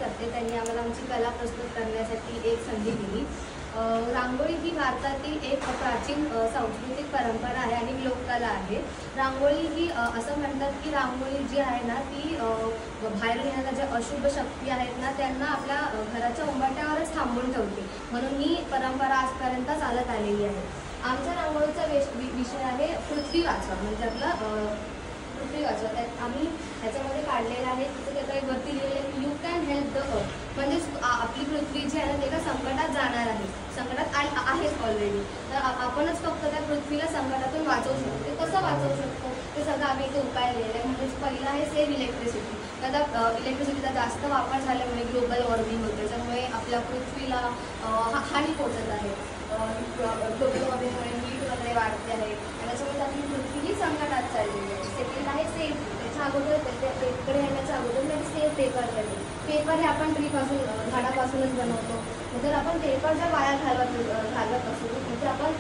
करते, त्यांनी आम्हाला आमची कला प्रस्तुत करण्यासाठी एक संधी दिली। रांगोळी ही भारतातील एक प्राचीन सांस्कृतिक परंपरा आहे आणि लोककला आहे। रांगोळी ही असं म्हणतात की रांगोळी जी आहे ना ती बाहेर येणाऱ्या ज्या अशुभ शक्ती आहेत ना त्यांना आपल्या घराच्या उंबरठ्यावरच थांबवून ठेवते, म्हणून ही परंपरा आजपर्यंत चालत आलेली आहे। आमच्या रांगोळीचा विषय आहे पृथ्वी वाचवा, म्हणजे आपला पृथ्वी वाचवा। त्यात आम्ही ह्याच्यामध्ये काढलेलं आहे, तिथे काही वरती लिहिलेलं आहे you can help the earth, म्हणजे आपली पृथ्वी जी आहे ना ते एका संकटात जाणार आहे, संकटात आहेच ऑलरेडी, तर आपणच फक्त त्या पृथ्वीला संकटातून वाचवू शकतो। ते कसं वाचवू शकतो ते सगळं आम्ही इथे उपाय लिहिलेले आहे। म्हणजे पहिला आहे सेव्ह इलेक्ट्रिसिटी। आता इलेक्ट्रिसिटीचा जास्त वापर झाल्यामुळे ग्लोबल वॉर्मिंग होते, त्याच्यामुळे आपल्या पृथ्वीला हानी पोहोचत आहे। ग्लोबल वॉर्मिंगमुळे हीट वगैरे वाढते आहे आणि त्याच्यामुळे आपली पृथ्वी ही संकटात चाललेली आहे। सेकंड आहे सेफ, त्याच्या अगोदर पेपर येण्याच्या अगोदर म्हणजे सेफ पेपर करते। पेपर हे आपण ट्रीपासून झाडापासूनच बनवतो, जर आपण पेपर जर वाया घालवत असू म्हणजे आपण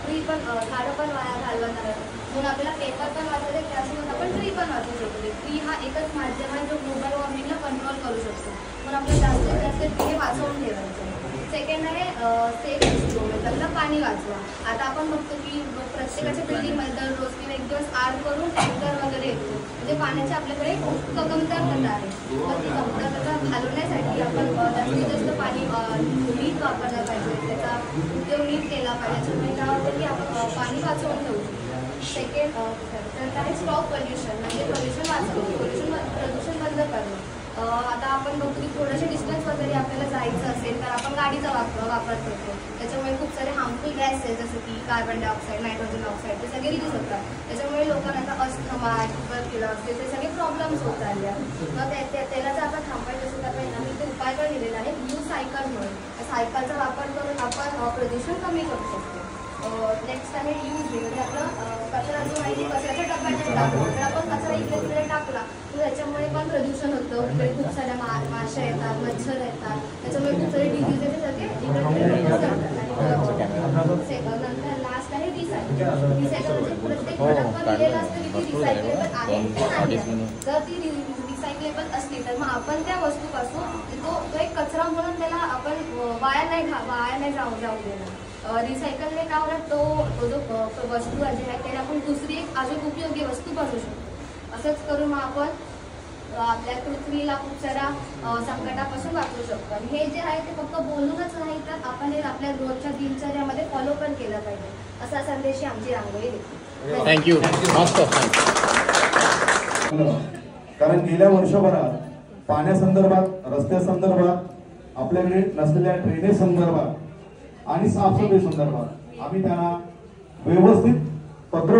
ट्री पण झाडं पण वाया घालवणार आहे, म्हणून आपल्याला पेपर पण वाचवते त्यासोबत आपण ट्री पण वाचवू शकतो। ट्री हा एकच माध्यम आहे जो ग्लोबल वॉर्मिंगला कंट्रोल करू शकतो, म्हणून आपल्याला जास्तीत जास्त ट्री वाचवून ठेवायचं आहे। सेकंड आहे सेफ स्टोरेज, आपलं पाणी वाचवा। आता आपण बघतो की प्रत्येकाच्या बिल्डिंगमध्ये दररोज किंवा एक दिवस आड करून टँकर वगैरे येतो, म्हणजे पाण्याची आपल्याकडे खूप कमतरता आहे। तर ती कमतरता घालवण्यासाठी आपण जास्तीत जास्त पाणी नीट वापरलं पाहिजे, त्याचा उपयोग नीट केला पाहिजे, त्याच्यामुळे काय होतं की आपण पाणी वाचवून ठेवू शकतो। सेकंड आहे स्टॉप पोल्युशन, म्हणजे पोल्युशन वाचवणं, प्रदूषण बंद करणं। आता आपण बघतो की थोडेसे डिस्टन्स वगैरे आपल्याला जायचं असेल तर आपण गाडीचा वापर करतो, त्याच्यामुळे खूप सारे हार्मफुल गॅस आहेत जसं की कार्बन डायऑक्साईड, नायट्रोजन ऑक्साईड, ते सगळे रिलीज होतात, त्याच्यामुळे लोकांना अस्थमा, ट्युबरक्युलोसिस ते सगळे प्रॉब्लेम्स होत आले आहेत। मग त्याला जर आपण थांबायचं असेल तर आम्ही ते उपाय पण दिलेला आहे न्यू सायकल म्हणून, सायकलचा वापर करून आपण प्रदूषण कमी करू शकतो। नेक्स्ट आहे यूज, म्हणजे आपलं कचरा जो आहे कचऱ्याच्या डब्यात टाकतो, जर आपण कचरा इकडे तिकडे टाकला तर त्याच्यामुळे पण प्रदूषण होतं, इकडे खूप साऱ्या माशा येतात, मच्छर येतात, त्याच्यामुळे खूप सारे डिझीज येते सगळे नंतर लास्ट आहे रिसायकल। रिसायकल म्हणजे प्रत्येक प्रोडक्टवर लिहिलेलं असतं की ती रिसायकलेबल आहे, जर ती रिसायकलेबल असली तर मग आपण त्या वस्तूपासून तो एक कचरा म्हणून त्याला आपण वाया नाही जाऊ देणार। रिसायकलने काय होणार, तो जो वस्तू जी आहे त्याला आपण दुसरी एक अजून उपयोगी वस्तू बनवू शकतो। असंच करून मग आपण आपल्या पृथ्वीला खूप साऱ्या संकटापासून वाचवू शकतो। आणि हे जे आहे ते फक्त बोलूनच नाही तर आपण हे आपल्या रोजच्या दिनचर्यामध्ये फॉलो पण केलं पाहिजे, असा संदेश आमची रांगोळी देते। थँक्यू। कारण गेल्या वर्षभरात पाण्यासंदर्भात, रस्त्यासंदर्भात, आपल्याकडे नसलेल्या ड्रेनेज संदर्भात आणि साफसफाई संदर्भात आम्ही त्यांना व्यवस्थित पत्र